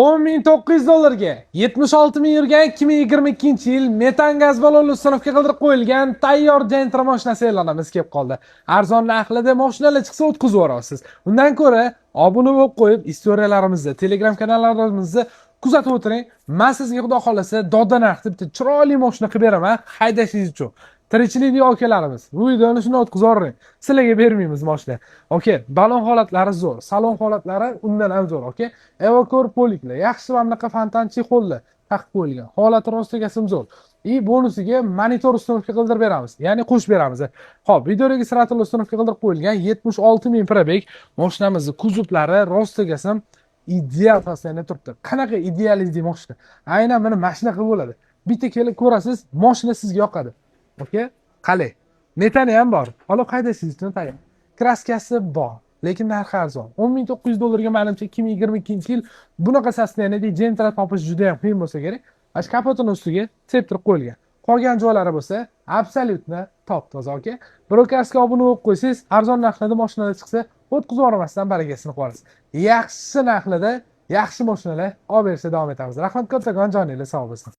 $10.900 76.000 yurgan 2022-yil metan gaz ballonli sinfga qildirib qo'yilgan tayyor Gentra mashinasi e'lonimiz kelib qoldi. Arzon narxlarda mashinalar chiqsa o'tkazib yuborasiz. Undan ko'ra obuna bo'lib qo'yib, istoriyalarimizni, Telegram kanallarimizni kuzatib o'tiring. Men sizga xudo xolasa dodda narxda bitta chiroyli mashina qilib beraman, haydashingiz uchun. Tirikchilik akalarimiz, bu videoni shuni o'tkazib yuboring. Sizlarga bermaymiz mashina. Okay, balon holatlari zo'r, salon holatlari undan ham zo'r, okay? Evakor poliklar, yaxshi mamlaqa fontan chexollar taqib qo'yilgan. Holati rostigasim zo'r. Bonusiga monitor ustunovka qildirib beramiz. Ya'ni qo'shib beramiz. Xo'p, video registrator ustunovka qildirib qo'yilgan 76.000 probeg mashinamizning kuzovlari rostigasim ideal tasvirlanib turibdi. Qanaqa idealizm mashina? Aynan mana mashina qilib bo'ladi. Bitta kelib ko'rasiz, mashina sizga yoqadi. Okay? Qalay. Metani ham bor. Olib haydashingiz uchun tayyor. Kraskasi bor, lekin narxi arzon. $10.900 menimcha 2022-yil bunaqa sosteniyada Gentra topish juda ham qiyin bo'lsa kerak. Ash kapotini ustiga septirib qo'yilgan. Qolgan joylari bo'lsa, absolyutno top-toza, okay? Broadcastga obuna bo'lib qo'ysangiz, arzon narxlarda mashinalar chiqsa, o'tkazib yubormasdan barakasini qilasiz. Yaxshi narxlarda yaxshi mashinalar olib berishda davom etamiz. Rahmat kattakon, joningiz sog' bo'lsin.